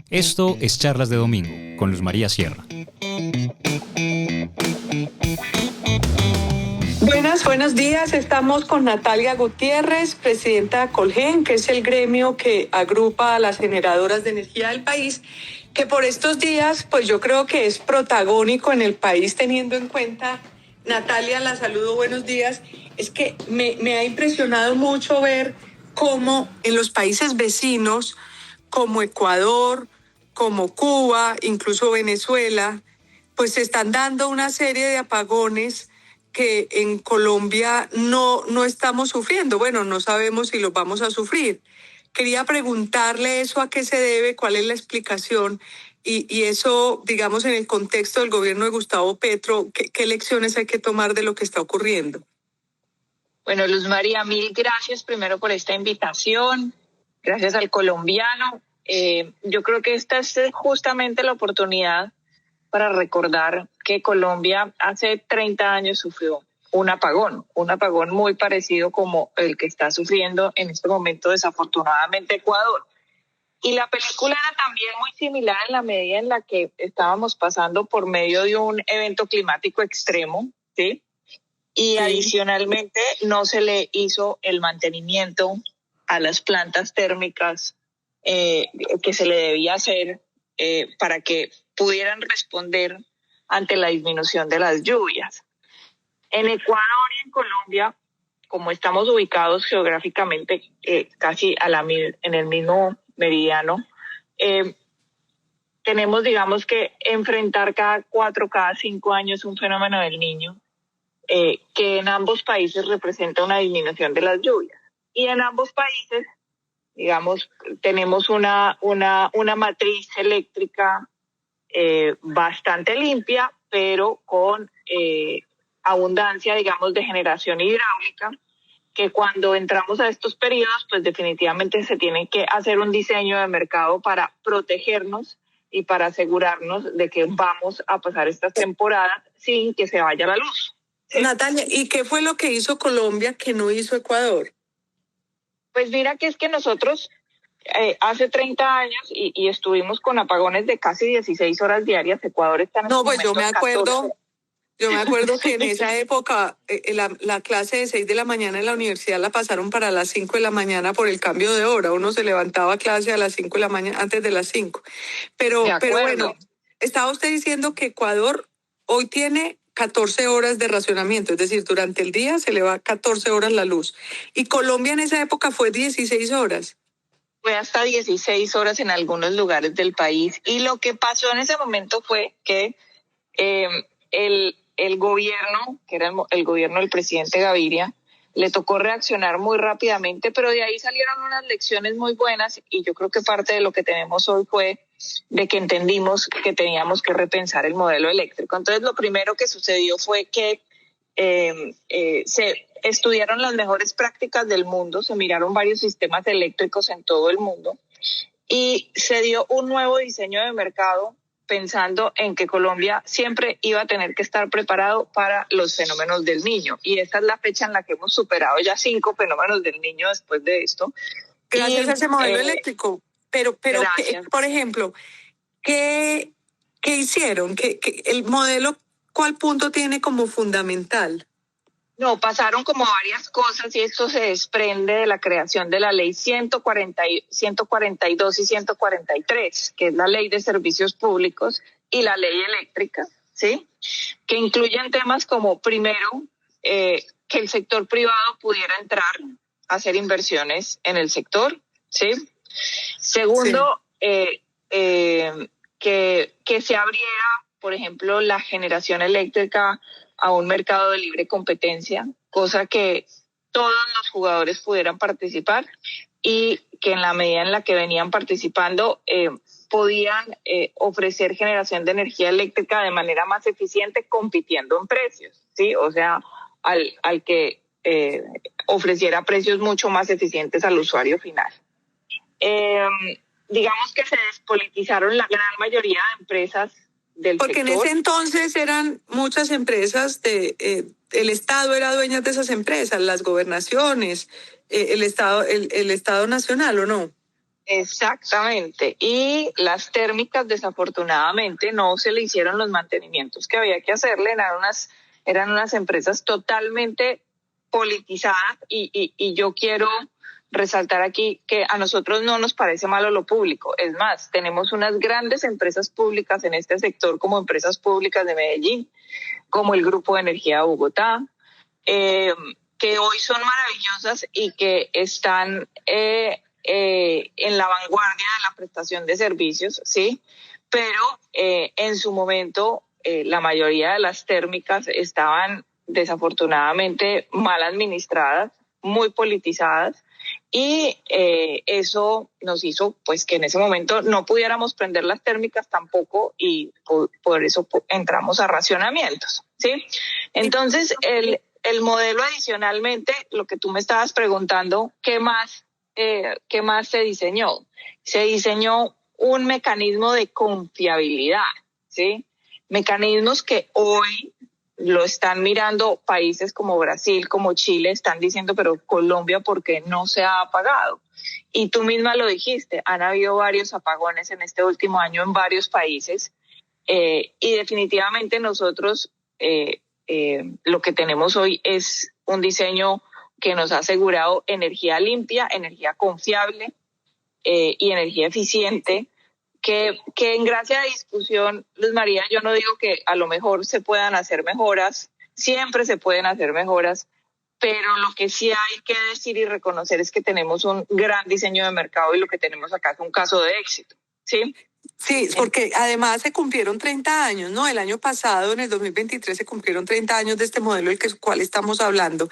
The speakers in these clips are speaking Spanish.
Esto es Charlas de Domingo con Luz María Sierra. Buenos días. Estamos con Natalia Gutiérrez, presidenta de Colgen, que es el gremio que agrupa a las generadoras de energía del país, que por estos días, pues yo creo que es protagónico en el país, teniendo en cuenta, Natalia, la saludo, buenos días, es que me ha impresionado mucho ver cómo en los países vecinos, como Ecuador, como Cuba, incluso Venezuela, pues se están dando una serie de apagones que en Colombia no estamos sufriendo. Bueno, no sabemos si los vamos a sufrir. Quería preguntarle eso, a qué se debe, cuál es la explicación y eso, digamos, en el contexto del gobierno de Gustavo Petro, ¿qué lecciones hay que tomar de lo que está ocurriendo? Bueno, Luz María, mil gracias primero por esta invitación. Gracias al colombiano. Yo creo que esta es justamente la oportunidad para recordar que Colombia hace 30 años sufrió un apagón muy parecido como el que está sufriendo en este momento desafortunadamente Ecuador. Y la película era también muy similar en la medida en la que estábamos pasando por medio de un evento climático extremo, ¿sí? Y adicionalmente no se le hizo el mantenimiento a las plantas térmicas que se le debía hacer para que pudieran responder ante la disminución de las lluvias. En Ecuador y en Colombia, como estamos ubicados geográficamente casi en el mismo meridiano, tenemos, digamos, que enfrentar cada 5 años un fenómeno del Niño, que en ambos países representa una disminución de las lluvias. Y en ambos países, digamos, tenemos una matriz eléctrica bastante limpia, pero con abundancia, digamos, de generación hidráulica, que cuando entramos a estos periodos, pues definitivamente se tiene que hacer un diseño de mercado para protegernos y para asegurarnos de que vamos a pasar estas temporadas sin que se vaya la luz. ¿Sí? Natalia, ¿y qué fue lo que hizo Colombia que no hizo Ecuador? Pues mira que es que nosotros hace 30 años y estuvimos con apagones de casi 16 horas diarias. Ecuador está en pues yo me acuerdo que en esa época la clase de 6 de la mañana en la universidad la pasaron para las 5 de la mañana por el cambio de hora. Uno se levantaba a clase a las 5 de la mañana, antes de las 5. Pero bueno, estaba usted diciendo que Ecuador hoy tiene 14 horas de racionamiento, es decir, durante el día se le va 14 horas la luz. Y Colombia en esa época fue 16 horas. Fue hasta 16 horas en algunos lugares del país. Y lo que pasó en ese momento fue que el gobierno, que era el gobierno del presidente Gaviria, le tocó reaccionar muy rápidamente, pero de ahí salieron unas lecciones muy buenas y yo creo que parte de lo que tenemos hoy fue de que entendimos que teníamos que repensar el modelo eléctrico. Entonces, lo primero que sucedió fue que se estudiaron las mejores prácticas del mundo, se miraron varios sistemas eléctricos en todo el mundo y se dio un nuevo diseño de mercado pensando en que Colombia siempre iba a tener que estar preparado para los fenómenos del Niño. Y esta es la fecha en la que hemos superado ya 5 fenómenos del Niño después de esto. Gracias a ese modelo eléctrico. Pero por ejemplo, ¿qué hicieron? ¿Qué el modelo, cuál punto tiene como fundamental? No, pasaron como varias cosas y esto se desprende de la creación de la ley 142 y 143, que es la ley de servicios públicos y la ley eléctrica, ¿sí? Que incluyen temas como, primero, que el sector privado pudiera entrar a hacer inversiones en el sector, ¿sí? Segundo, que se abriera, por ejemplo, la generación eléctrica a un mercado de libre competencia, cosa que todos los jugadores pudieran participar y que en la medida en la que venían participando podían ofrecer generación de energía eléctrica de manera más eficiente compitiendo en precios, ¿sí? O sea, al que ofreciera precios mucho más eficientes al usuario final. Digamos que se despolitizaron la gran mayoría de empresas del Porque sector. En ese entonces eran muchas empresas el Estado era dueño de esas empresas, las gobernaciones, el Estado Nacional, ¿o no? Exactamente. Y las térmicas, desafortunadamente, no se le hicieron los mantenimientos que había que hacerle. Eran unas empresas totalmente politizadas y yo quiero resaltar aquí que a nosotros no nos parece malo lo público. Es más, tenemos unas grandes empresas públicas en este sector, como Empresas Públicas de Medellín, como el Grupo de Energía de Bogotá, que hoy son maravillosas y que están en la vanguardia de la prestación de servicios, ¿sí? Pero en su momento la mayoría de las térmicas estaban desafortunadamente mal administradas, muy politizadas, y eso nos hizo pues que en ese momento no pudiéramos prender las térmicas tampoco, y por eso entramos a racionamientos, ¿sí? Entonces el modelo, adicionalmente, lo que tú me estabas preguntando, ¿qué más se diseñó? Se diseñó un mecanismo de confiabilidad, ¿sí? Mecanismos que hoy lo están mirando países como Brasil, como Chile, están diciendo, pero Colombia, ¿por qué no se ha apagado? Y tú misma lo dijiste, han habido varios apagones en este último año en varios países, y definitivamente nosotros lo que tenemos hoy es un diseño que nos ha asegurado energía limpia, energía confiable y energía eficiente, que en gracia de discusión, Luz María, yo no digo que a lo mejor se puedan hacer mejoras, siempre se pueden hacer mejoras, pero lo que sí hay que decir y reconocer es que tenemos un gran diseño de mercado y lo que tenemos acá es un caso de éxito, ¿sí? Sí, porque además se cumplieron 30 años, ¿no? El año pasado, en el 2023, se cumplieron 30 años de este modelo del cual estamos hablando.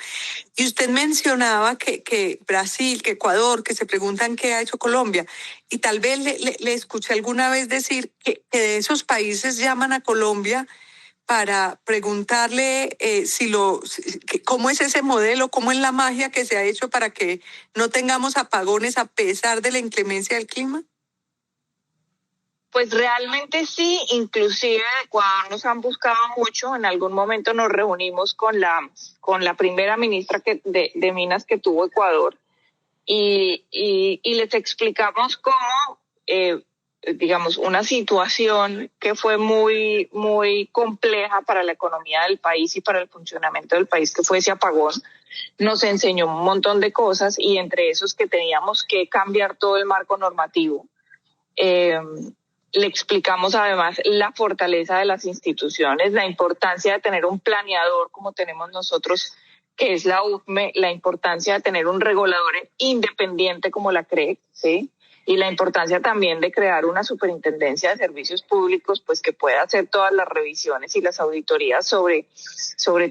Y usted mencionaba que Brasil, que Ecuador, que se preguntan qué ha hecho Colombia. Y tal vez le escuché alguna vez decir que de esos países llaman a Colombia para preguntarle cómo es ese modelo, cómo es la magia que se ha hecho para que no tengamos apagones a pesar de la inclemencia del clima. Pues realmente sí, inclusive de Ecuador nos han buscado mucho. En algún momento nos reunimos con la primera ministra de Minas que tuvo Ecuador y les explicamos cómo, digamos, una situación que fue muy, muy compleja para la economía del país y para el funcionamiento del país, que fue ese apagón. Nos enseñó un montón de cosas y entre esos que teníamos que cambiar todo el marco normativo. Le explicamos además la fortaleza de las instituciones, la importancia de tener un planeador como tenemos nosotros, que es la UCME, la importancia de tener un regulador independiente como la CREC, ¿sí? Y la importancia también de crear una superintendencia de servicios públicos, pues que pueda hacer todas las revisiones y las auditorías sobre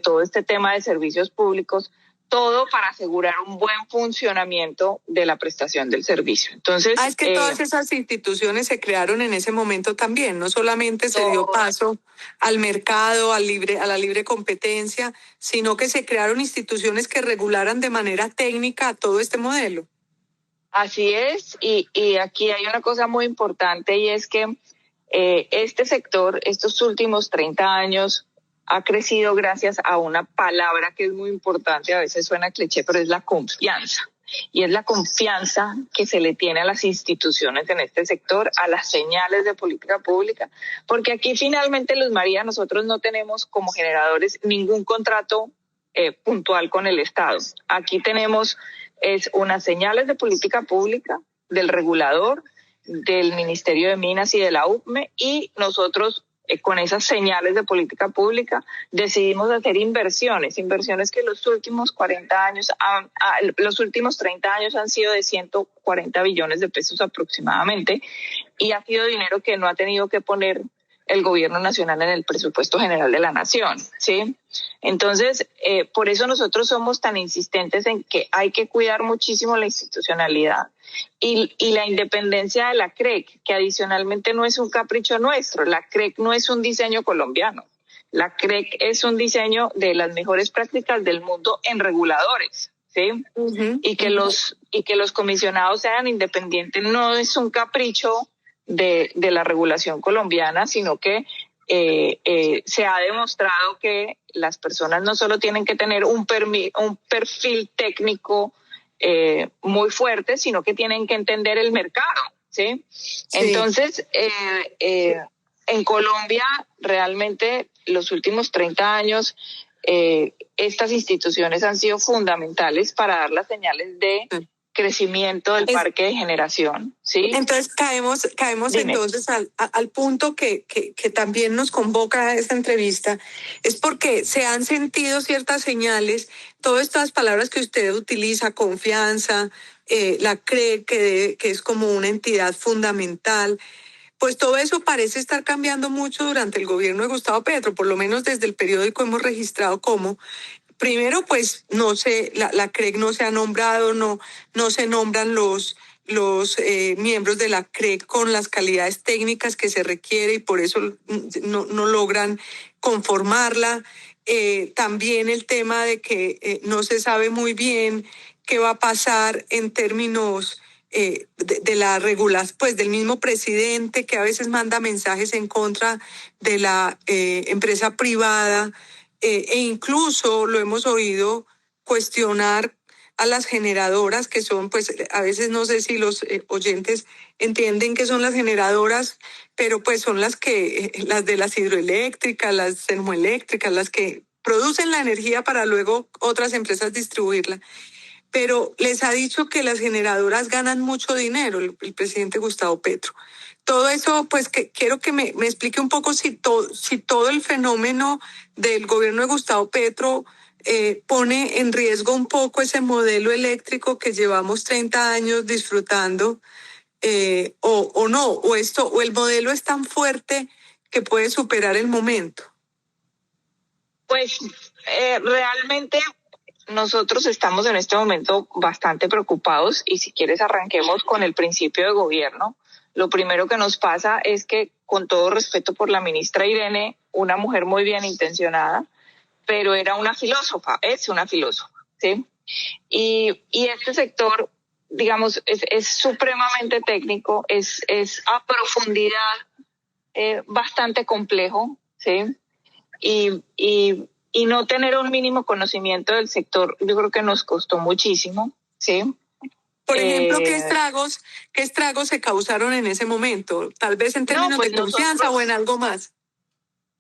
todo este tema de servicios públicos, todo para asegurar un buen funcionamiento de la prestación del servicio. Entonces, es que todas esas instituciones se crearon en ese momento también, no solamente se dio paso al mercado, a la libre competencia, sino que se crearon instituciones que regularan de manera técnica todo este modelo. Así es, y aquí hay una cosa muy importante, y es que este sector, estos últimos 30 años, ha crecido gracias a una palabra que es muy importante, a veces suena cliché, pero es la confianza. Y es la confianza que se le tiene a las instituciones en este sector, a las señales de política pública. Porque aquí finalmente, Luz María, nosotros no tenemos como generadores ningún contrato puntual con el Estado. Aquí tenemos unas señales de política pública del regulador, del Ministerio de Minas y de la UCME, y nosotros con esas señales de política pública decidimos hacer inversiones que los últimos 40 años, los últimos 30 años han sido de 140 billones de pesos aproximadamente, y ha sido dinero que no ha tenido que poner el gobierno nacional en el presupuesto general de la nación, ¿sí? Entonces, por eso nosotros somos tan insistentes en que hay que cuidar muchísimo la institucionalidad y la independencia de la CREC, que adicionalmente no es un capricho nuestro. La CREC no es un diseño colombiano. La CREC es un diseño de las mejores prácticas del mundo en reguladores, ¿sí? Y que los comisionados sean independientes no es un capricho de la regulación colombiana, sino que se ha demostrado que las personas no solo tienen que tener un perfil técnico muy fuertes, sino que tienen que entender el mercado, ¿sí? Entonces, en Colombia, realmente, los últimos 30 años, estas instituciones han sido fundamentales para dar las señales de crecimiento del parque de generación, ¿sí? Entonces caemos entonces al punto que también nos convoca a esta entrevista, es porque se han sentido ciertas señales, todas estas palabras que usted utiliza, confianza, la CREC, que es como una entidad fundamental, pues todo eso parece estar cambiando mucho durante el gobierno de Gustavo Petro, por lo menos desde el periódico hemos registrado cómo. Primero, pues no sé, la CREC no se ha nombrado, no se nombran los miembros de la CREC con las calidades técnicas que se requiere y por eso no logran conformarla. También el tema de que no se sabe muy bien qué va a pasar en términos de la regulación, pues del mismo presidente que a veces manda mensajes en contra de la empresa privada. E incluso lo hemos oído cuestionar a las generadoras que son, pues a veces no sé si los oyentes entienden que son las generadoras, pero pues son las de las hidroeléctricas, las termoeléctricas, las que producen la energía para luego otras empresas distribuirla. Pero les ha dicho que las generadoras ganan mucho dinero, el presidente Gustavo Petro. Todo eso, pues que quiero que me explique un poco si todo el fenómeno del gobierno de Gustavo Petro pone en riesgo un poco ese modelo eléctrico que llevamos 30 años disfrutando, o no, o el modelo es tan fuerte que puede superar el momento. Pues realmente nosotros estamos en este momento bastante preocupados y si quieres arranquemos con el principio de gobierno. Lo primero que nos pasa es que, con todo respeto por la ministra Irene, una mujer muy bien intencionada, pero era una filósofa, es una filósofa, ¿sí? Y este sector, digamos, es supremamente técnico, es a profundidad bastante complejo, ¿sí? Y no tener un mínimo conocimiento del sector, yo creo que nos costó muchísimo, ¿sí? Por ejemplo, ¿qué estragos se causaron en ese momento? Tal vez en términos de confianza o en algo más.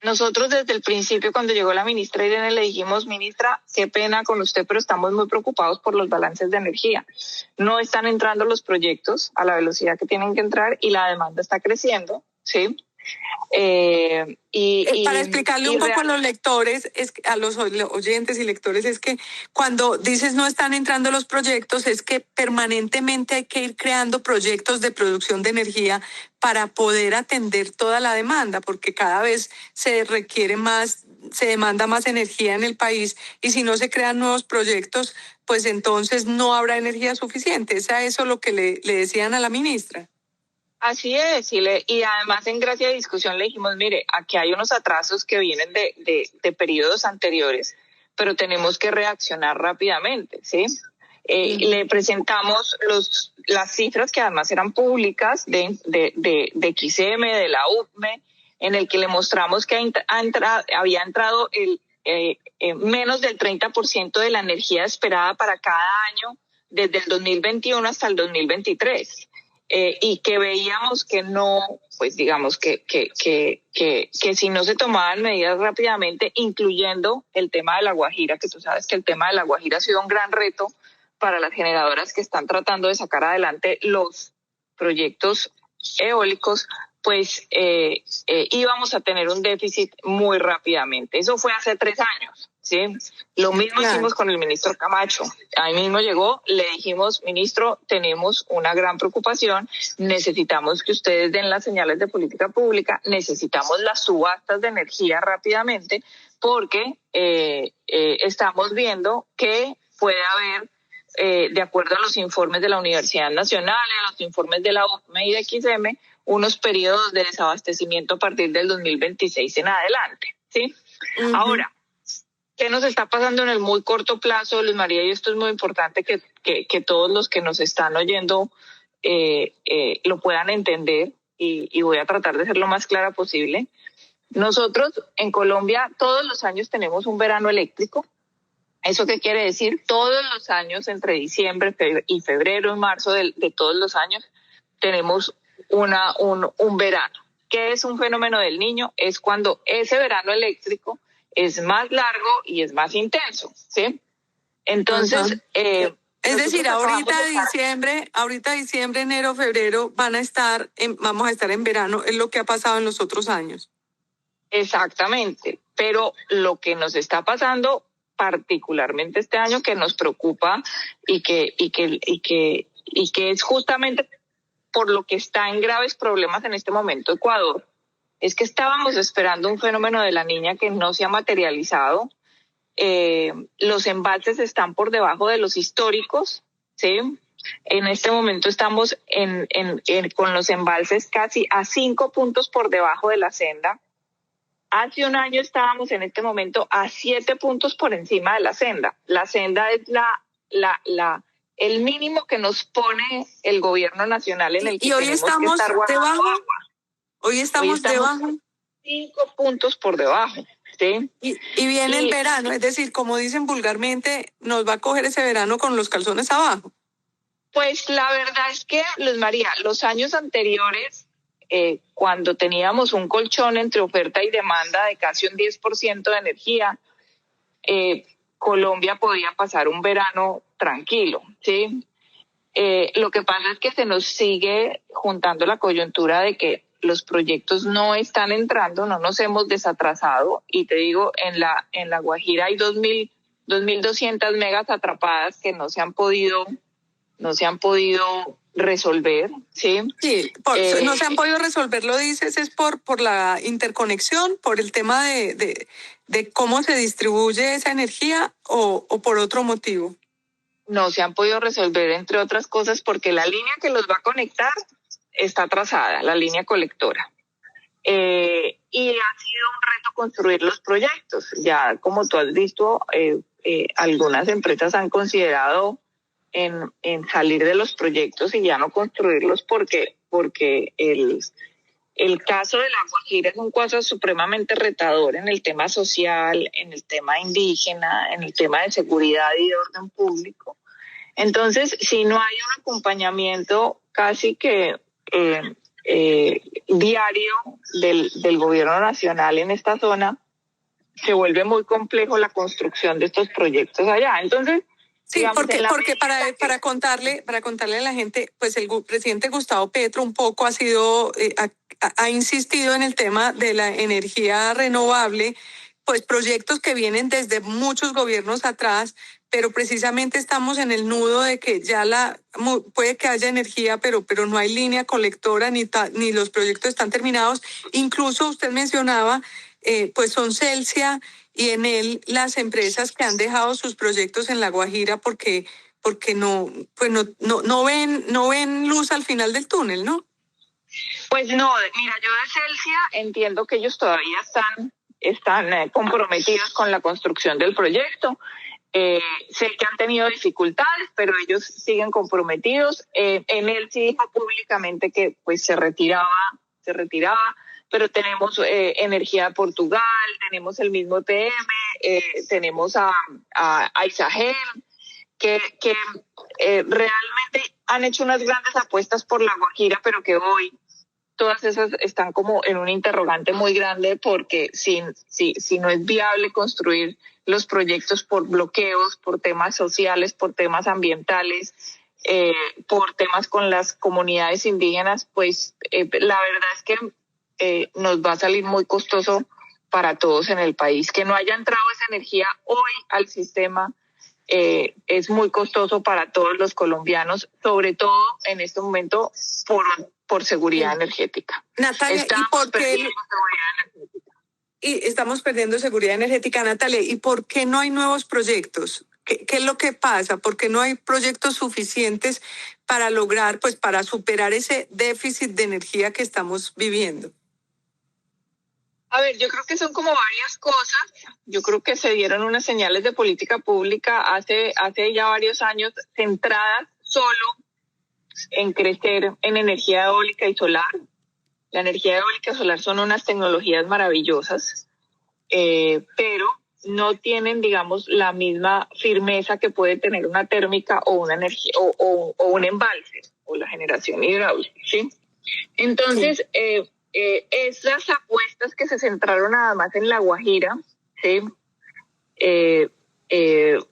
Nosotros desde el principio, cuando llegó la ministra Irene, le dijimos, ministra, qué pena con usted, pero estamos muy preocupados por los balances de energía. No están entrando los proyectos a la velocidad que tienen que entrar y la demanda está creciendo, ¿sí? Para explicarle un poco a los lectores, a los oyentes y lectores, es que cuando dices no están entrando los proyectos, es que permanentemente hay que ir creando proyectos de producción de energía para poder atender toda la demanda, porque cada vez se requiere más, se demanda más energía en el país y si no se crean nuevos proyectos, pues entonces no habrá energía suficiente. ¿Es a eso lo que le decían a la ministra? Así es, y además en gracia de discusión le dijimos, mire, aquí hay unos atrasos que vienen de periodos anteriores, pero tenemos que reaccionar rápidamente, ¿sí? Le presentamos las cifras que además eran públicas de XM, de la UPME, en el que le mostramos que había entrado menos del 30% de la energía esperada para cada año desde el 2021 hasta el 2023. Y que veíamos que no, pues digamos que si no se tomaban medidas rápidamente, incluyendo el tema de La Guajira, que tú sabes que el tema de La Guajira ha sido un gran reto para las generadoras que están tratando de sacar adelante los proyectos eólicos, pues íbamos a tener un déficit muy rápidamente. Eso fue hace 3 años. Sí, lo mismo hicimos con el ministro Camacho. Ahí mismo llegó, le dijimos, ministro, tenemos una gran preocupación, necesitamos que ustedes den las señales de política pública, necesitamos las subastas de energía rápidamente, porque estamos viendo que puede haber, de acuerdo a los informes de la Universidad Nacional, a los informes de la UPME y de XM, unos periodos de desabastecimiento a partir del 2026 en adelante. ¿Sí? Uh-huh. Ahora, ¿qué nos está pasando en el muy corto plazo, Luz María? Y esto es muy importante que todos los que nos están oyendo lo puedan entender y voy a tratar de ser lo más clara posible. Nosotros en Colombia todos los años tenemos un verano eléctrico ¿Eso qué quiere decir? Todos los años, entre diciembre y febrero y marzo de todos los años, tenemos un verano. ¿Qué es un fenómeno del Niño? Es cuando ese verano eléctrico es más largo y es más intenso, ¿sí? Entonces, es decir, ahorita diciembre, enero, febrero vamos a estar en verano, es lo que ha pasado en los otros años. Exactamente, pero lo que nos está pasando particularmente este año que nos preocupa y que es justamente por lo que está en graves problemas en este momento Ecuador, es que estábamos esperando un fenómeno de la Niña que no se ha materializado. Los embalses están por debajo de los históricos, ¿sí? En este momento estamos con los embalses casi a 5 puntos por debajo de la senda. Hace un año estábamos en este momento a 7 puntos por encima de la senda. La senda es el mínimo que nos pone el gobierno nacional en el que hoy estamos debajo. Hoy estamos debajo. 5 puntos por debajo, ¿sí? Y viene el verano, es decir, como dicen vulgarmente, nos va a coger ese verano con los calzones abajo. Pues la verdad es que, Luz María, los años anteriores, cuando teníamos un colchón entre oferta y demanda de casi un 10% de energía, Colombia podía pasar un verano tranquilo, ¿sí? Lo que pasa es que se nos sigue juntando la coyuntura de que los proyectos no están entrando, no nos hemos desatrasado, y te digo, en la Guajira hay 2.200 megas atrapadas que no se han podido resolver, ¿sí? Sí, no se han podido resolver, lo dices, es por la interconexión, por el tema de cómo se distribuye esa energía o por otro motivo. No se han podido resolver, entre otras cosas, porque la línea que los va a conectar está atrasada, la línea colectora. Y ha sido un reto construir los proyectos. Ya, como tú has visto, algunas empresas han considerado en salir de los proyectos y ya no construirlos porque el caso de La Guajira es un caso supremamente retador en el tema social, en el tema indígena, en el tema de seguridad y de orden público. Entonces, si no hay un acompañamiento casi que diario del gobierno nacional en esta zona, se vuelve muy complejo la construcción de estos proyectos allá. Entonces, sí, digamos, porque para contarle a la gente, pues el presidente Gustavo Petro un poco ha insistido en el tema de la energía renovable, pues proyectos que vienen desde muchos gobiernos atrás, pero precisamente estamos en el nudo de que ya puede que haya energía, pero no hay línea colectora ni los proyectos están terminados. Incluso usted mencionaba, pues son Celsia y Enel las empresas que han dejado sus proyectos en La Guajira porque no ven luz al final del túnel, ¿no? Pues no, mira, yo de Celsia entiendo que ellos todavía están comprometidos con la construcción del proyecto. Sé que han tenido dificultades, pero ellos siguen comprometidos. Enel sí dijo públicamente que pues se retiraba, pero tenemos energía de Portugal, tenemos el mismo EPM, tenemos a Isagel, que realmente han hecho unas grandes apuestas por La Guajira, pero que hoy todas esas están como en un interrogante muy grande porque si no es viable construir los proyectos por bloqueos, por temas sociales, por temas ambientales, por temas con las comunidades indígenas, pues la verdad es que nos va a salir muy costoso para todos en el país. Que no haya entrado esa energía hoy al sistema es muy costoso para todos los colombianos, sobre todo en este momento por seguridad energética. Natalia, estamos perdiendo seguridad energética, Natalia. ¿Y por qué no hay nuevos proyectos? ¿Qué es lo que pasa? ¿Por qué no hay proyectos suficientes para lograr, pues para superar ese déficit de energía que estamos viviendo? A ver, yo creo que son como varias cosas. Yo creo que se dieron unas señales de política pública hace ya varios años centradas solo en crecer en energía eólica y solar. La energía eólica y solar son unas tecnologías maravillosas, pero no tienen, digamos, la misma firmeza que puede tener una térmica o una energía o un embalse o la generación hidráulica, ¿sí? Entonces, esas apuestas que se centraron nada más en La Guajira, ¿sí?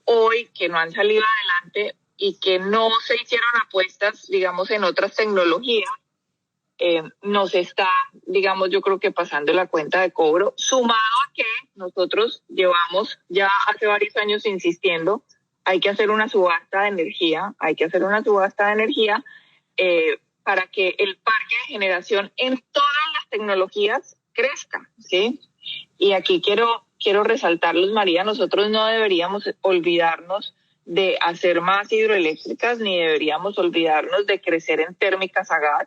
Hoy que no han salido adelante y que no se hicieron apuestas, digamos, en otras tecnologías, nos está, digamos, yo creo que pasando la cuenta de cobro, sumado a que nosotros llevamos ya hace varios años insistiendo, hay que hacer una subasta de energía, para que el parque de generación en todas las tecnologías crezca, ¿sí? Y aquí quiero resaltar, Luz María, nosotros no deberíamos olvidarnos de hacer más hidroeléctricas, ni deberíamos olvidarnos de crecer en térmicas a gas,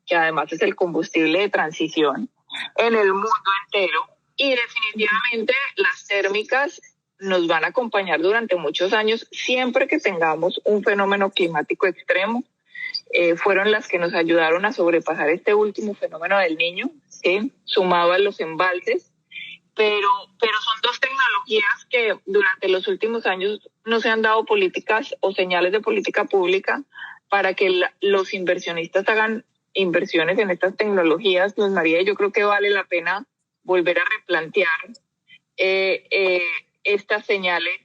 que además es el combustible de transición en el mundo entero. Y definitivamente las térmicas nos van a acompañar durante muchos años, siempre que tengamos un fenómeno climático extremo. Fueron las que nos ayudaron a sobrepasar este último fenómeno del Niño, ¿sí? Sumado a los embalses. Pero son dos tecnologías que durante los últimos años no se han dado políticas o señales de política pública para que los inversionistas hagan inversiones en estas tecnologías. Luz María, yo creo que vale la pena volver a replantear estas señales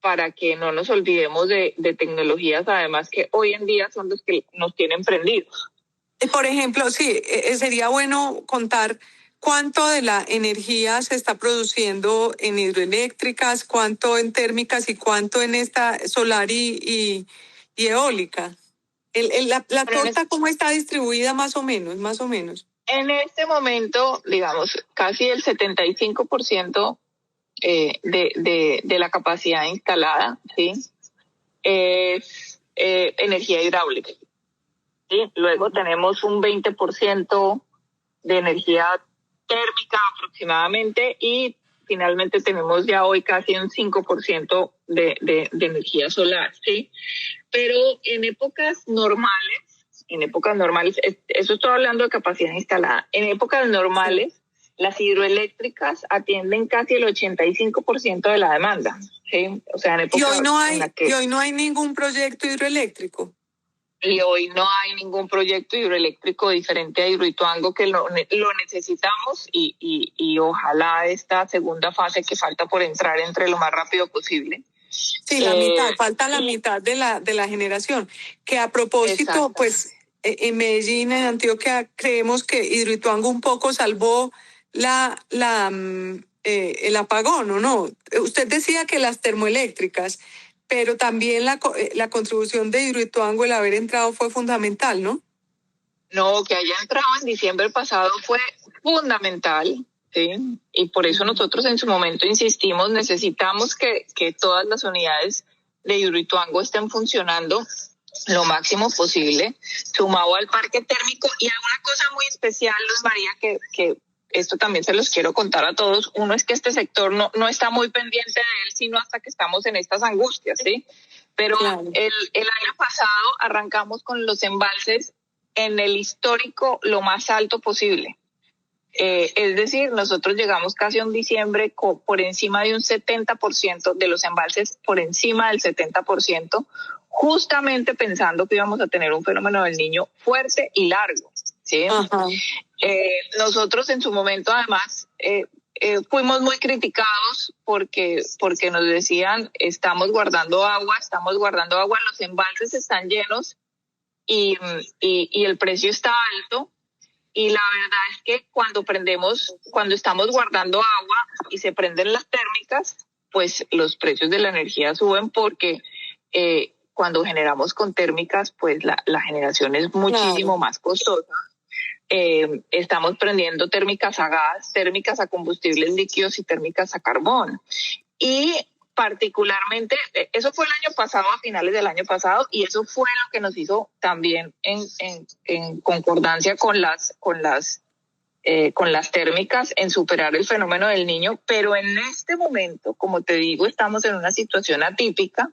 para que no nos olvidemos de tecnologías, además que hoy en día son los que nos tienen prendidos. Por ejemplo, sí, sería bueno contar cuánto de la energía se está produciendo en hidroeléctricas, cuánto en térmicas y cuánto en esta solar y eólica. La torta, ¿cómo está distribuida más o menos? En este momento, digamos, casi el 75% de la capacidad instalada, ¿sí? Es energía hidráulica, ¿sí? Luego tenemos un 20% de energía térmica aproximadamente y finalmente tenemos ya hoy casi un 5% de energía solar, ¿sí? Pero en épocas normales, eso estoy hablando de capacidad instalada, en épocas normales, las hidroeléctricas atienden casi el 85% de la demanda, ¿sí? O sea, en épocas y hoy no hay ningún proyecto hidroeléctrico. Y hoy no hay ningún proyecto hidroeléctrico diferente a Hidroituango, que lo necesitamos y ojalá esta segunda fase que falta por entrar entre lo más rápido posible. Sí, falta la mitad de la generación. Que a propósito, pues en Medellín, en Antioquia, creemos que Hidroituango un poco salvó el apagón, ¿o no? Usted decía que las termoeléctricas, pero también la contribución de Hidroituango, el haber entrado, fue fundamental, ¿no? No, que haya entrado en diciembre pasado fue fundamental, ¿sí? Y por eso nosotros en su momento insistimos, necesitamos que todas las unidades de Hidroituango estén funcionando lo máximo posible, sumado al parque térmico. Y hay una cosa muy especial, Luz María, que esto también se los quiero contar a todos. Uno es que este sector no está muy pendiente de él, sino hasta que estamos en estas angustias, ¿sí? Pero claro, el año pasado arrancamos con los embalses en el histórico lo más alto posible. Es decir, nosotros llegamos casi a un diciembre por encima de un 70% de los embalses, por encima del 70%, justamente pensando que íbamos a tener un fenómeno del Niño fuerte y largo, ¿sí? Nosotros en su momento además fuimos muy criticados porque nos decían estamos guardando agua, los embalses están llenos y el precio está alto. Y la verdad es que cuando estamos guardando agua y se prenden las térmicas, pues los precios de la energía suben porque cuando generamos con térmicas, pues la generación es muchísimo más costosa. Estamos prendiendo térmicas a gas, térmicas a combustibles líquidos y térmicas a carbón. Y particularmente, eso fue el año pasado, a finales del año pasado, y eso fue lo que nos hizo también en concordancia con las térmicas en superar el fenómeno del Niño. Pero en este momento, como te digo, estamos en una situación atípica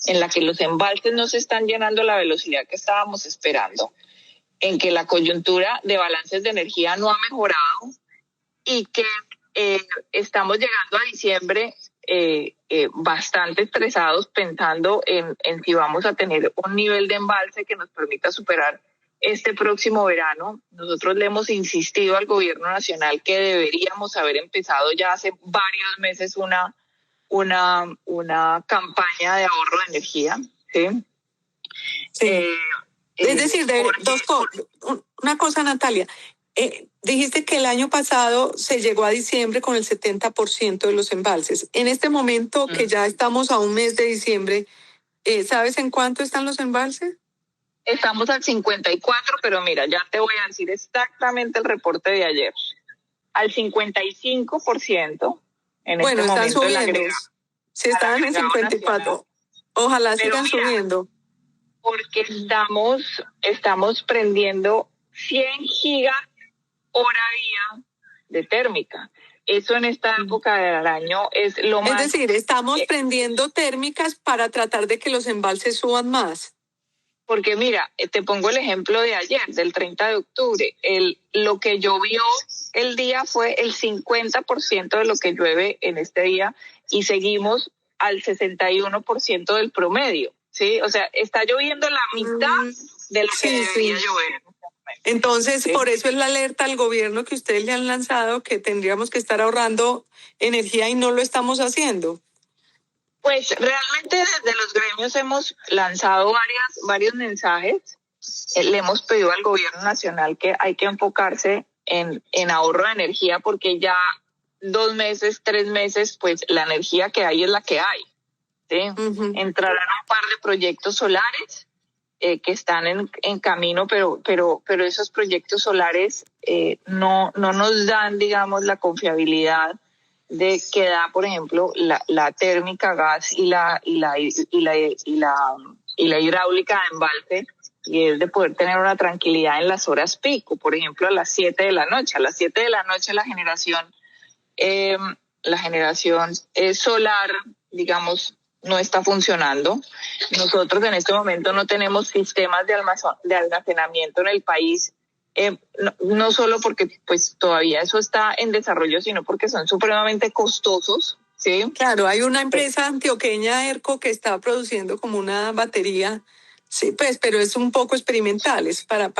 en la que los embalses no se están llenando a la velocidad que estábamos esperando, en que la coyuntura de balances de energía no ha mejorado y que estamos llegando a diciembre bastante estresados pensando en si vamos a tener un nivel de embalse que nos permita superar este próximo verano. Nosotros le hemos insistido al gobierno nacional que deberíamos haber empezado ya hace varios meses una campaña de ahorro de energía, ¿sí? Sí. Es decir, una cosa, Natalia. Dijiste que el año pasado se llegó a diciembre con el 70% de los embalses. En este momento, que ya estamos a un mes de diciembre, ¿sabes en cuánto están los embalses? Estamos al 54%, pero mira, ya te voy a decir exactamente el reporte de ayer. Al 55% en bueno, este están momento. Subiendo. Si estaban en 54, ojalá sigan subiendo. Porque estamos prendiendo 100 gigas hora día de térmica. Eso en esta época del año es lo más... Es decir, estamos prendiendo térmicas para tratar de que los embalses suban más. Porque mira, te pongo el ejemplo de ayer, del 30 de octubre. Lo que llovió el día fue el 50% de lo que llueve en este día y seguimos al 61% del promedio, ¿sí? O sea, está lloviendo la mitad de lo que debería llover. Entonces, por eso es la alerta al gobierno que ustedes le han lanzado, que tendríamos que estar ahorrando energía y no lo estamos haciendo. Pues realmente desde los gremios hemos lanzado varios mensajes. Le hemos pedido al gobierno nacional que hay que enfocarse en ahorro de energía porque ya 2 meses, 3 meses, pues la energía que hay es la que hay, ¿sí? Entrarán un par de proyectos solares que están en camino, pero esos proyectos solares no nos dan, digamos, la confiabilidad de que da, por ejemplo, la térmica gas y la hidráulica de embalse, y es de poder tener una tranquilidad en las horas pico, por ejemplo, a las 7 de la noche. A las 7 de la noche la generación solar, digamos, no está funcionando. Nosotros en este momento no tenemos sistemas de almacenamiento en el país, no solo porque pues todavía eso está en desarrollo, sino porque son supremamente costosos, ¿sí? Claro, hay una empresa antioqueña, ERCO, que está produciendo como una batería, sí, pues, pero es un poco experimental, es para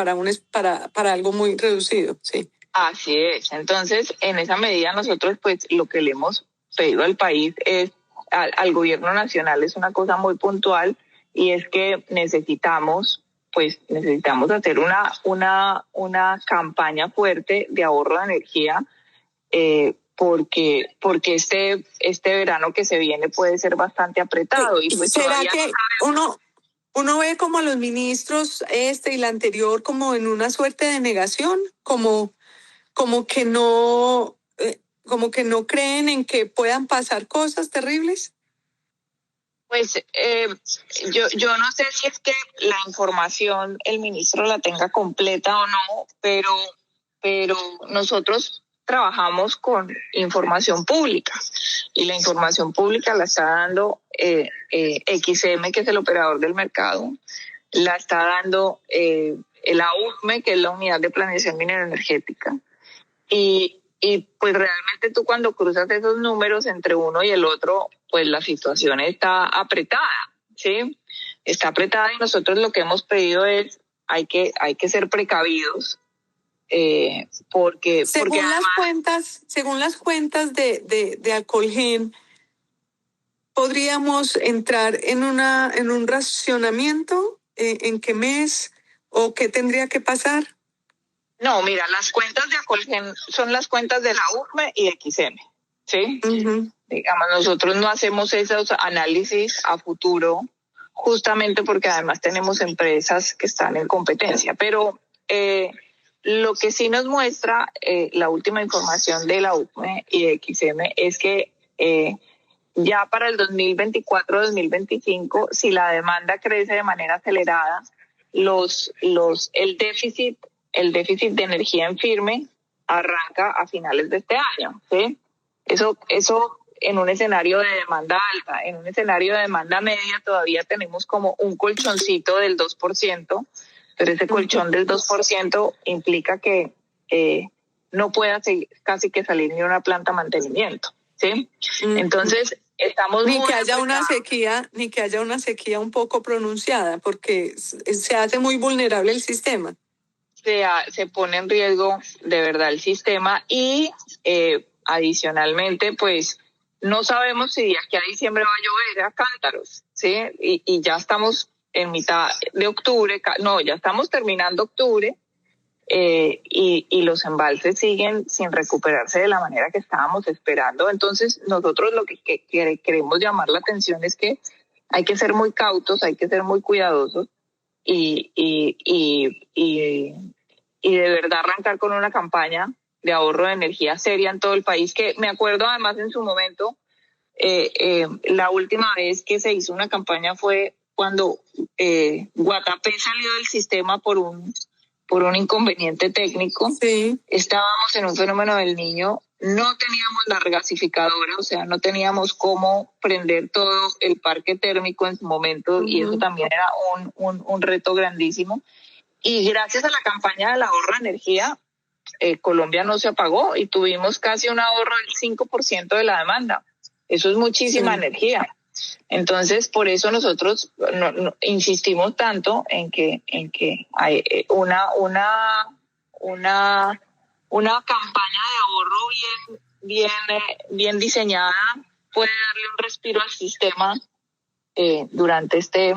algo muy reducido, sí. Así es. Entonces, en esa medida nosotros pues lo que le hemos pedido al país es al gobierno nacional es una cosa muy puntual, y es que necesitamos hacer una campaña fuerte de ahorro de energía, porque este verano que se viene puede ser bastante apretado. Y pues ¿será que uno ve como a los ministros y la anterior como en una suerte de negación, como que no creen en que puedan pasar cosas terribles? Pues yo no sé si es que la información el ministro la tenga completa o no, pero nosotros trabajamos con información pública, y la información pública la está dando XM, que es el operador del mercado, la está dando la UFME, que es la Unidad de Planeación Minera Energética, y pues realmente tú cuando cruzas esos números entre uno y el otro, pues la situación está apretada, ¿sí? Está apretada, y nosotros lo que hemos pedido es hay que ser precavidos, porque además, según las cuentas de Alcolgen, podríamos entrar en un racionamiento. ¿En qué mes o qué tendría que pasar? No, mira, las cuentas de Alcolgen son las cuentas de la UFME y XM, ¿sí? Digamos, nosotros no hacemos esos análisis a futuro, justamente porque además tenemos empresas que están en competencia, pero lo que sí nos muestra la última información de la UFME y de XM es que ya para el 2024-2025, si la demanda crece de manera acelerada, el déficit de energía en firme arranca a finales de este año, ¿sí? Eso en un escenario de demanda alta. En un escenario de demanda media todavía tenemos como un colchoncito del 2%, pero ese colchón del 2% implica que no pueda casi que salir ni una planta de mantenimiento, ¿sí? Entonces, estamos Ni muy que haya una apretados. sequía, ni que haya una sequía un poco pronunciada, porque se hace muy vulnerable el sistema. Se pone en riesgo de verdad el sistema y adicionalmente, pues no sabemos si de aquí a diciembre va a llover a cántaros, ¿sí? Y ya estamos en mitad de octubre, ya estamos terminando octubre y los embalses siguen sin recuperarse de la manera que estábamos esperando. Entonces, nosotros lo que queremos llamar la atención es que hay que ser muy cautos, hay que ser muy cuidadosos y de verdad arrancar con una campaña de ahorro de energía seria en todo el país, que me acuerdo además en su momento, la última vez que se hizo una campaña fue cuando Guatapé salió del sistema por un inconveniente técnico. Sí. Estábamos en un fenómeno del Niño, no teníamos la regasificadora, o sea, no teníamos cómo prender todo el parque térmico en su momento, y eso también era un reto grandísimo. Y gracias a la campaña del ahorro de energía, Colombia no se apagó y tuvimos casi un ahorro del 5% de la demanda. Eso es muchísima energía. Entonces, por eso nosotros no insistimos tanto en que hay una campaña de ahorro bien diseñada puede darle un respiro al sistema durante este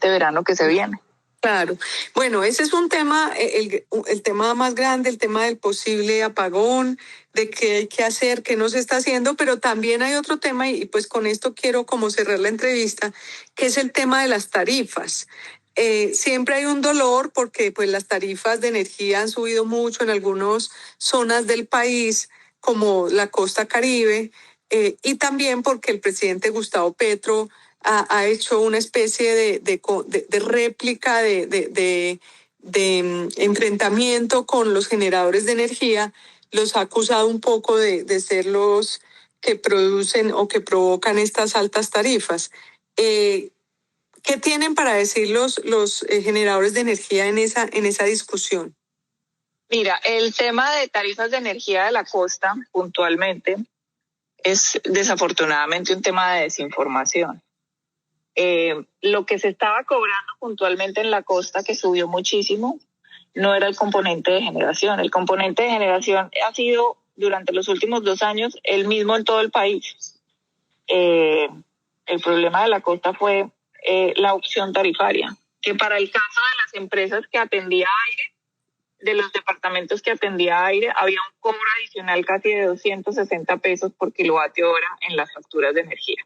verano que se viene. Claro. Bueno, ese es un tema, el tema más grande, el tema del posible apagón, de qué hay que hacer, qué no se está haciendo, pero también hay otro tema, y pues con esto quiero como cerrar la entrevista, que es el tema de las tarifas. Siempre hay un dolor porque pues las tarifas de energía han subido mucho en algunas zonas del país, como la costa Caribe, y también porque el presidente Gustavo Petro ha hecho una especie de réplica de enfrentamiento con los generadores de energía. Los ha acusado un poco de ser los que producen o que provocan estas altas tarifas. ¿Qué tienen para decir los generadores de energía en esa discusión? Mira, el tema de tarifas de energía de la costa, puntualmente, es desafortunadamente un tema de desinformación. Lo que se estaba cobrando puntualmente en la costa, que subió muchísimo, no era el componente de generación. El componente de generación ha sido durante los últimos 2 años el mismo en todo el país. El problema de la costa fue la opción tarifaria, que para el caso de las empresas que atendía aire, de los departamentos que atendía aire, había un cobro adicional casi de 260 pesos por kilovatio hora en las facturas de energía.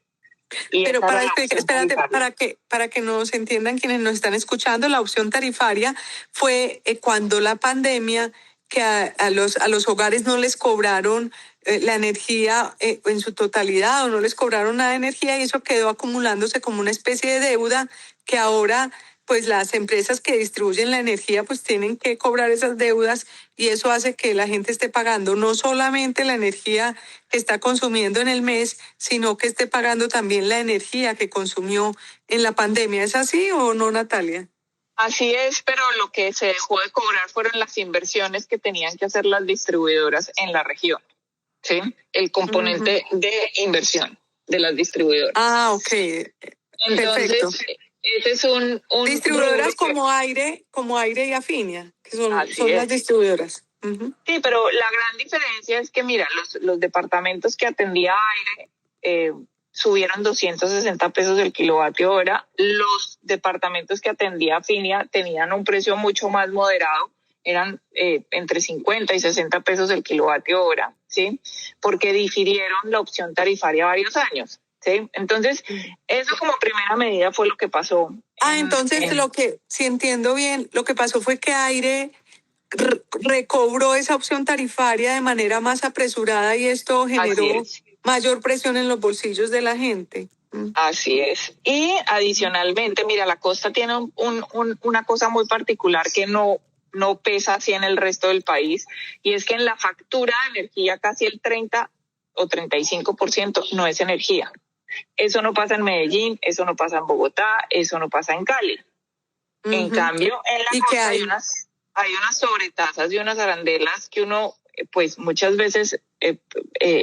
Pero para que nos entiendan quienes nos están escuchando, la opción tarifaria fue cuando la pandemia, que a los hogares no les cobraron la energía en su totalidad, o no les cobraron nada de energía, y eso quedó acumulándose como una especie de deuda que ahora pues las empresas que distribuyen la energía pues tienen que cobrar esas deudas, y eso hace que la gente esté pagando no solamente la energía que está consumiendo en el mes, sino que esté pagando también la energía que consumió en la pandemia. ¿Es así o no, Natalia? Así es, pero lo que se dejó de cobrar fueron las inversiones que tenían que hacer las distribuidoras en la región, ¿sí? El componente de inversión de las distribuidoras. Ah, ok. Entonces, perfecto. Ese es un distribuidoras como Aire y Afinia, que son las distribuidoras. Sí, pero la gran diferencia es que, mira, los departamentos que atendía Aire subieron 260 pesos el kilovatio hora. Los departamentos que atendía Afinia tenían un precio mucho más moderado, eran entre 50 y 60 pesos el kilovatio hora, ¿sí? Porque difirieron la opción tarifaria varios años. ¿Sí? Entonces, eso como primera medida fue lo que pasó. Entonces, si entiendo bien, lo que pasó fue que Aire recobró esa opción tarifaria de manera más apresurada, y esto generó mayor presión en los bolsillos de la gente. Así es. Y adicionalmente, mira, la costa tiene una cosa muy particular que no pesa así en el resto del país, y es que en la factura de energía casi el 30 o 35% no es energía. Eso no pasa en Medellín, eso no pasa en Bogotá, eso no pasa en Cali. En cambio, en la costa hay unas sobretasas y unas arandelas que uno pues muchas veces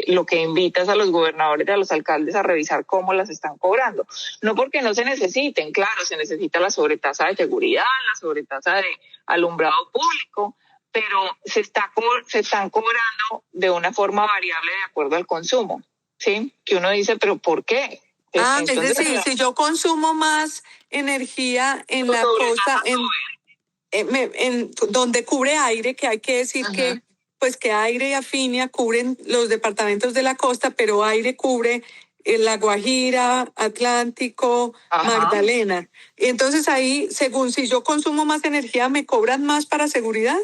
lo que invitas a los gobernadores y a los alcaldes a revisar cómo las están cobrando. No porque no se necesiten, claro, se necesita la sobretasa de seguridad, la sobretasa de alumbrado público, pero se están cobrando de una forma variable de acuerdo al consumo, ¿sí? Que uno dice, ¿pero por qué? Entonces, es decir, si yo consumo más energía en la costa, en donde cubre aire, que hay que decir que pues que Aire y Afinia cubren los departamentos de la costa, pero Aire cubre La Guajira, Atlántico, Magdalena. Y entonces ahí, según si yo consumo más energía, ¿me cobran más para seguridad?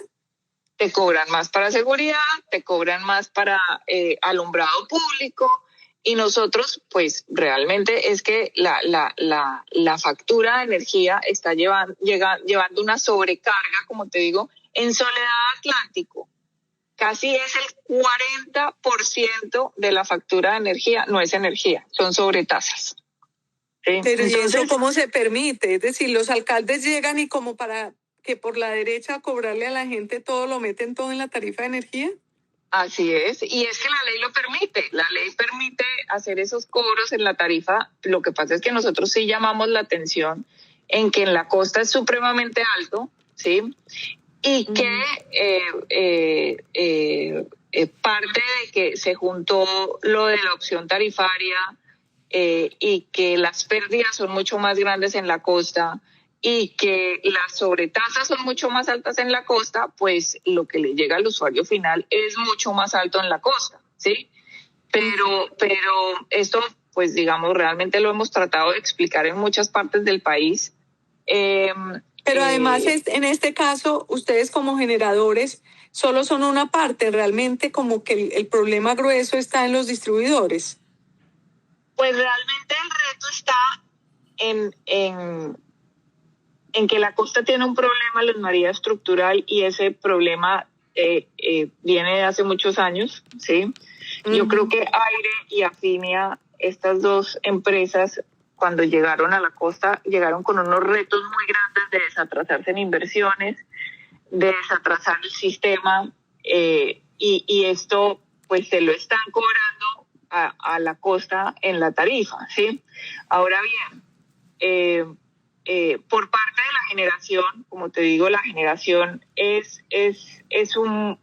Te cobran más para seguridad, te cobran más para alumbrado público, y nosotros, pues realmente es que la factura de energía está llevando una sobrecarga, como te digo, en Soledad Atlántico. Casi es el 40% de la factura de energía, no es energía, son sobretasas. ¿Sí? Pero entonces, ¿y eso cómo se permite? Es decir, los alcaldes llegan y como para que por la derecha cobrarle a la gente todo, lo meten todo en la tarifa de energía. Así es, y es que la ley lo permite, la ley permite hacer esos cobros en la tarifa. Lo que pasa es que nosotros sí llamamos la atención en que en la costa es supremamente alto, ¿sí? Y que parte de que se juntó lo de la opción tarifaria y que las pérdidas son mucho más grandes en la costa y que las sobretasas son mucho más altas en la costa, pues lo que le llega al usuario final es mucho más alto en la costa, ¿sí? Pero esto, pues digamos, realmente lo hemos tratado de explicar en muchas partes del país. Pero además, en este caso, ustedes como generadores solo son una parte, realmente como que el problema grueso está en los distribuidores. Pues realmente el reto está en que la costa tiene un problema, Luz María, estructural, y ese problema viene de hace muchos años, ¿sí? Yo creo que Aire y Afinia, estas dos empresas, cuando llegaron a la costa, llegaron con unos retos muy grandes de desatrasarse en inversiones, de desatrasar el sistema, y esto pues se lo están cobrando a la costa en la tarifa, ¿sí? Ahora bien, por parte de la generación, como te digo, la generación es solo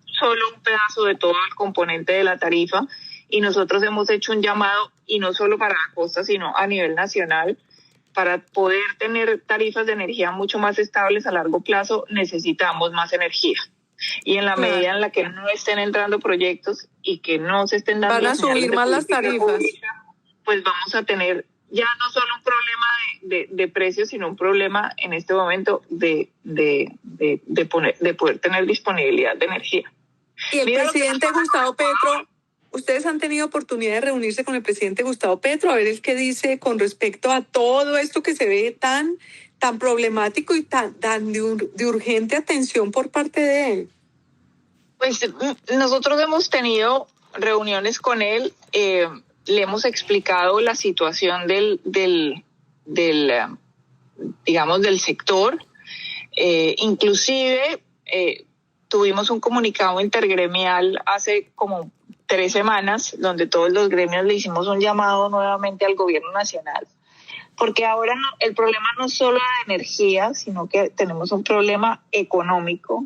un pedazo de todo el componente de la tarifa, y nosotros hemos hecho un llamado, y no solo para la costa, sino a nivel nacional. Para poder tener tarifas de energía mucho más estables a largo plazo, necesitamos más energía. Y en la medida en la que no estén entrando proyectos y que no se estén dando... Van a subir más las tarifas. Pues vamos a tener ya no solo un problema de precios, sino un problema en este momento de poder tener disponibilidad de energía. Y el presidente Gustavo Petro, ¿ustedes han tenido oportunidad de reunirse con el presidente Gustavo Petro a ver el qué dice con respecto a todo esto que se ve tan problemático y tan de urgente atención por parte de él? Pues nosotros hemos tenido reuniones con él, le hemos explicado la situación del sector, inclusive tuvimos un comunicado intergremial hace como 3 semanas, donde todos los gremios le hicimos un llamado nuevamente al gobierno nacional, porque ahora el problema no es solo de energía, sino que tenemos un problema económico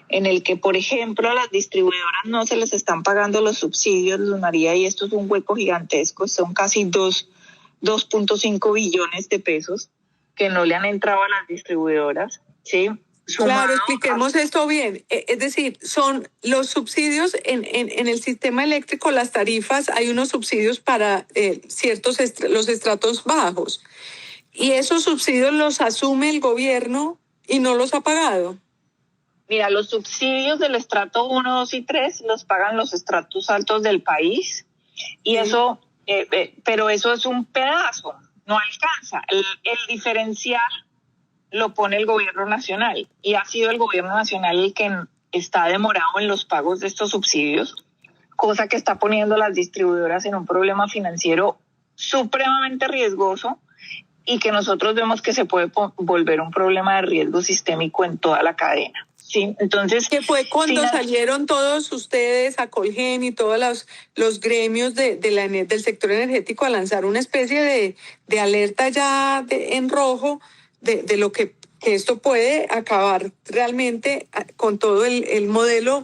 en el que, por ejemplo, a las distribuidoras no se les están pagando los subsidios, Luz María, y esto es un hueco gigantesco, son casi 2.5 billones de pesos que no le han entrado a las distribuidoras, ¿sí? Claro, expliquemos esto bien. Es decir, son los subsidios en el sistema eléctrico, las tarifas, hay unos subsidios para los estratos bajos. Y esos subsidios los asume el gobierno y no los ha pagado. Mira, los subsidios del estrato 1, 2 y 3 los pagan los estratos altos del país. Y eso, pero eso es un pedazo, no alcanza. El diferencial lo pone el gobierno nacional, y ha sido el gobierno nacional el que está demorado en los pagos de estos subsidios, cosa que está poniendo a las distribuidoras en un problema financiero supremamente riesgoso, y que nosotros vemos que se puede volver un problema de riesgo sistémico en toda la cadena. Sí, entonces... Que fue cuando salieron todos ustedes, a Colgen y todos los gremios del sector energético a lanzar una especie de alerta ya en rojo de lo que esto puede acabar realmente con todo el modelo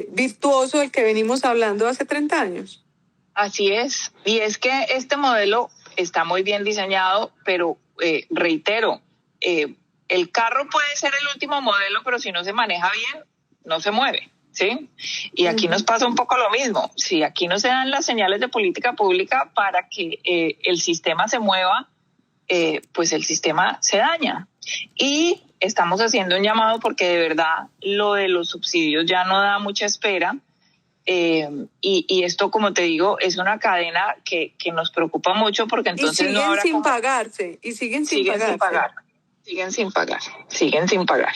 virtuoso del que venimos hablando hace 30 años. Así es, y es que este modelo está muy bien diseñado, pero reitero, el carro puede ser el último modelo, pero si no se maneja bien, no se mueve, ¿sí? Y aquí nos pasa un poco lo mismo. Si aquí no se dan las señales de política pública para que el sistema se mueva, pues el sistema se daña. Y estamos haciendo un llamado porque de verdad lo de los subsidios ya no da mucha espera. Y esto, como te digo, es una cadena que nos preocupa mucho porque entonces siguen no habrá sin pagarse. Siguen sin pagar.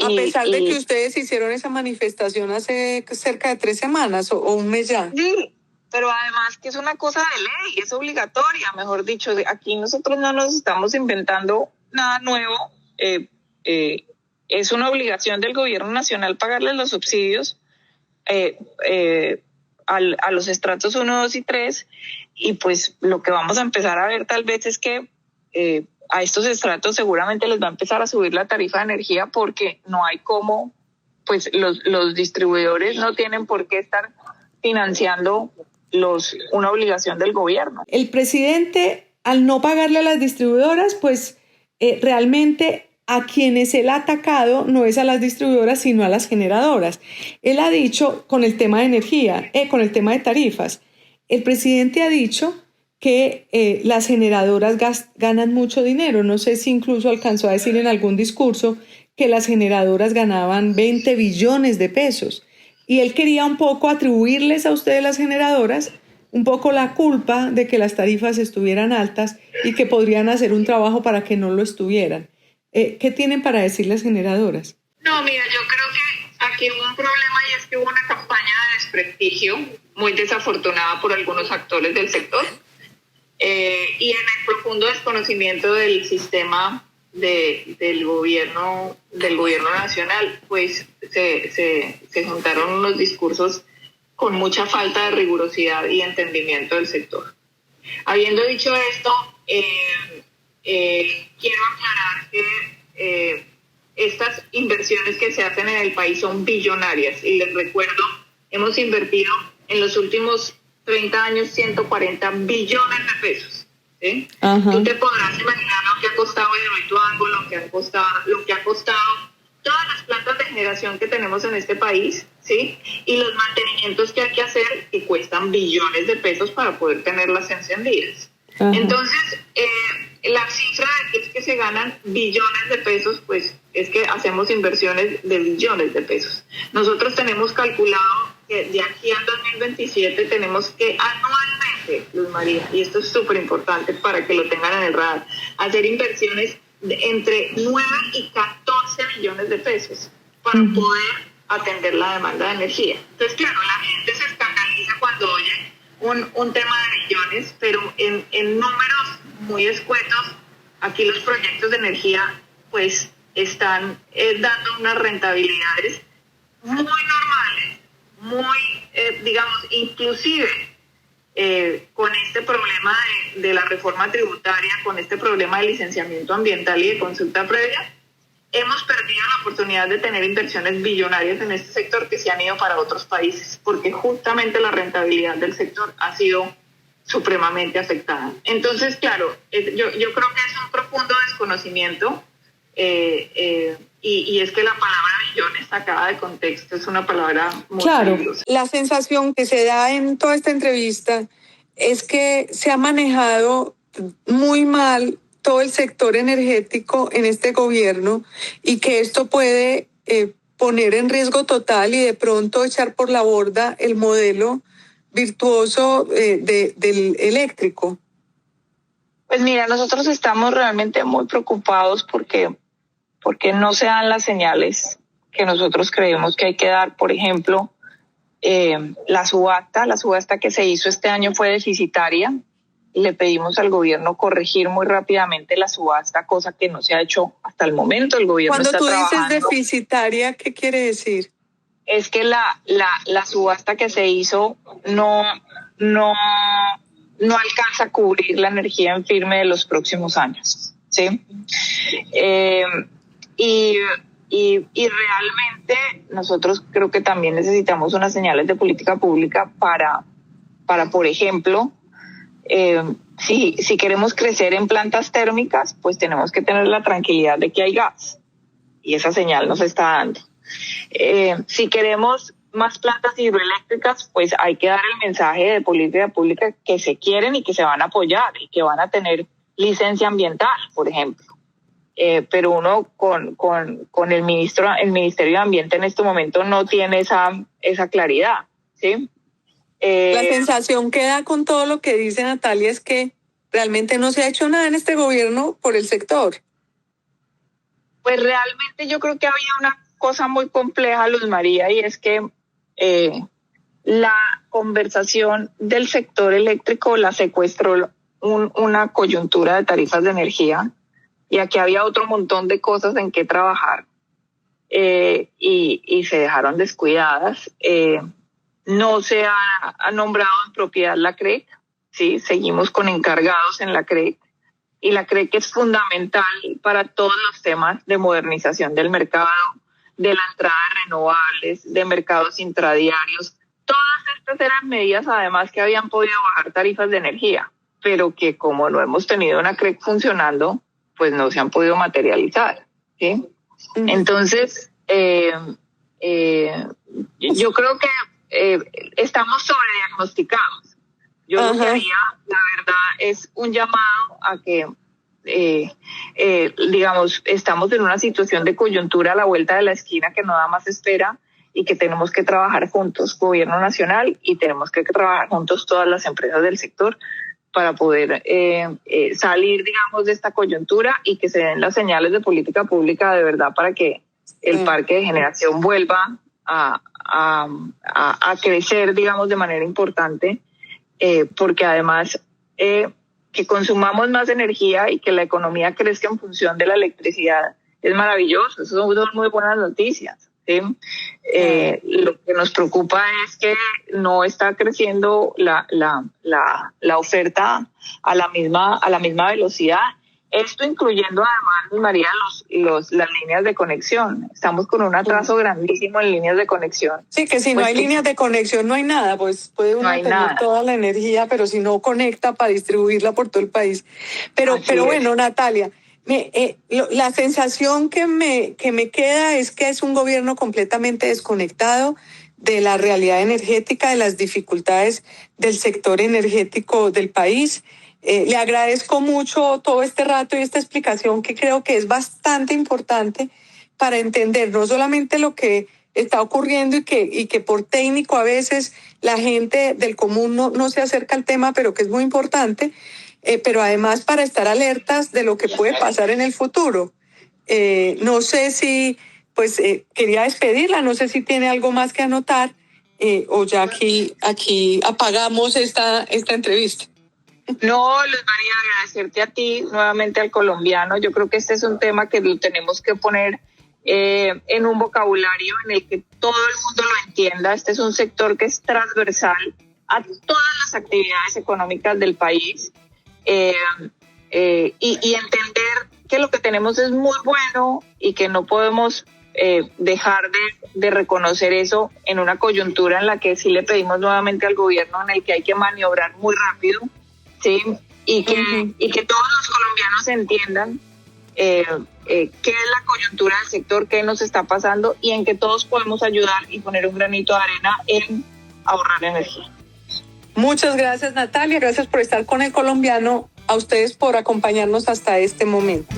A pesar de que ustedes hicieron esa manifestación hace cerca de 3 semanas o un mes ya. Sí, pero además que es una cosa de ley, es obligatoria, mejor dicho. Aquí nosotros no nos estamos inventando nada nuevo. Es una obligación del gobierno nacional pagarles los subsidios a los estratos 1, 2 y 3, y pues lo que vamos a empezar a ver tal vez es que a estos estratos seguramente les va a empezar a subir la tarifa de energía porque no hay cómo, pues los distribuidores no tienen por qué estar financiando una obligación del gobierno. El presidente, al no pagarle a las distribuidoras, pues realmente a quienes él ha atacado no es a las distribuidoras, sino a las generadoras. Él ha dicho, con el tema de energía, con el tema de tarifas, el presidente ha dicho que las generadoras ganan mucho dinero. No sé si incluso alcanzó a decir en algún discurso que las generadoras ganaban 20 billones de pesos. Y él quería un poco atribuirles a ustedes, las generadoras, un poco la culpa de que las tarifas estuvieran altas y que podrían hacer un trabajo para que no lo estuvieran. ¿Qué tienen para decir las generadoras? No, mira, yo creo que aquí hubo un problema y es que hubo una campaña de desprestigio muy desafortunada por algunos actores del sector y en el profundo desconocimiento del sistema del gobierno nacional, pues se juntaron unos discursos con mucha falta de rigurosidad y entendimiento del sector. Habiendo dicho esto, quiero aclarar que estas inversiones que se hacen en el país son billonarias y les recuerdo, hemos invertido en los últimos 30 años 140 billones de pesos. ¿Sí? Tú te podrás imaginar lo que ha costado Hidroituango, lo que ha costado todas las plantas de generación que tenemos en este país, ¿sí? Y los mantenimientos que hay que hacer que cuestan billones de pesos para poder tenerlas encendidas. Entonces, la cifra de que es que se ganan billones de pesos, pues es que hacemos inversiones de billones de pesos. Nosotros tenemos calculado que de aquí al 2027 tenemos que anualmente, Luz María, y esto es súper importante para que lo tengan en el radar, hacer inversiones de entre 9 y 14 millones de pesos para poder atender la demanda de energía. Entonces, claro, la gente se escandaliza cuando oye un tema de billones, pero en números muy escuetos, aquí los proyectos de energía pues están dando unas rentabilidades muy normales, muy, digamos, inclusive con este problema de la reforma tributaria, con este problema de licenciamiento ambiental y de consulta previa, hemos perdido la oportunidad de tener inversiones billonarias en este sector que se han ido para otros países, porque justamente la rentabilidad del sector ha sido supremamente afectada. Entonces, claro, yo creo que es un profundo desconocimiento y es que la palabra billones sacada de contexto es una palabra muy peligrosa. La sensación que se da en toda esta entrevista es que se ha manejado muy mal todo el sector energético en este gobierno y que esto puede poner en riesgo total y de pronto echar por la borda el modelo virtuoso del eléctrico. Pues mira, nosotros estamos realmente muy preocupados porque no se dan las señales que nosotros creemos que hay que dar. Por ejemplo, la subasta que se hizo este año fue deficitaria. le pedimos al gobierno corregir muy rápidamente la subasta, cosa que no se ha hecho hasta el momento. El gobierno Cuando está tú dices trabajando. deficitaria, ¿qué quiere decir? Es que la subasta que se hizo no alcanza a cubrir la energía en firme de los próximos años, ¿sí? Y realmente nosotros creo que también necesitamos unas señales de política pública para por ejemplo, si queremos crecer en plantas térmicas, pues tenemos que tener la tranquilidad de que hay gas, y esa señal nos está dando. Si queremos más plantas hidroeléctricas, pues hay que dar el mensaje de política pública que se quieren y que se van a apoyar y que van a tener licencia ambiental, por ejemplo. Pero uno con el Ministerio de Ambiente en este momento no tiene esa claridad, ¿sí? La sensación que da con todo lo que dice Natalia es que realmente no se ha hecho nada en este gobierno por el sector. Pues realmente yo creo que había una cosa muy compleja, Luz María, y es que la conversación del sector eléctrico la secuestró una coyuntura de tarifas de energía, y aquí había otro montón de cosas en que trabajar, y se dejaron descuidadas. No se ha nombrado en propiedad la CREC, ¿sí? Seguimos con encargados en la CREC, y la CREC es fundamental para todos los temas de modernización del mercado, de la entrada de renovables, de mercados intradiarios. Todas estas eran medidas además que habían podido bajar tarifas de energía, pero que como no hemos tenido una CREC funcionando, pues no se han podido materializar, ¿sí? Entonces, yo creo que estamos sobrediagnosticados. Yo lo que haría, la verdad, es un llamado a que, digamos, estamos en una situación de coyuntura a la vuelta de la esquina que no da más espera, y que tenemos que trabajar juntos, gobierno nacional, y tenemos que trabajar juntos todas las empresas del sector para poder salir, digamos, de esta coyuntura, y que se den las señales de política pública de verdad para que el parque de generación vuelva a crecer, digamos, de manera importante, porque además que consumamos más energía y que la economía crezca en función de la electricidad es maravilloso. Eso son muy buenas noticias, ¿sí? Lo que nos preocupa es que no está creciendo la oferta a la misma velocidad. Esto incluyendo además, María, las líneas de conexión. Estamos con un atraso grandísimo en líneas de conexión. Sí, que si no hay líneas de conexión no hay nada, pues puede uno tener toda la energía, pero si no conecta para distribuirla por todo el país. Pero bueno, Natalia, la sensación que me queda es que es un gobierno completamente desconectado de la realidad energética, de las dificultades del sector energético del país. Le agradezco mucho todo este rato y esta explicación, que creo que es bastante importante para entender no solamente lo que está ocurriendo y que por técnico a veces la gente del común no se acerca al tema, pero que es muy importante, pero además para estar alertas de lo que puede pasar en el futuro. No sé si, quería despedirla, no sé si tiene algo más que anotar, o ya aquí apagamos esta entrevista. No, Luz María, agradecerte a ti, nuevamente al colombiano. Yo creo que este es un tema que lo tenemos que poner en un vocabulario en el que todo el mundo lo entienda. Este es un sector que es transversal a todas las actividades económicas del país, y entender que lo que tenemos es muy bueno y que no podemos dejar de reconocer eso en una coyuntura en la que sí le pedimos nuevamente al gobierno, en el que hay que maniobrar muy rápido, ¿sí? Y que todos los colombianos entiendan qué es la coyuntura del sector, qué nos está pasando, y en que todos podemos ayudar y poner un granito de arena en ahorrar energía. Muchas gracias, Natalia. Gracias por estar con El Colombiano. A ustedes por acompañarnos hasta este momento.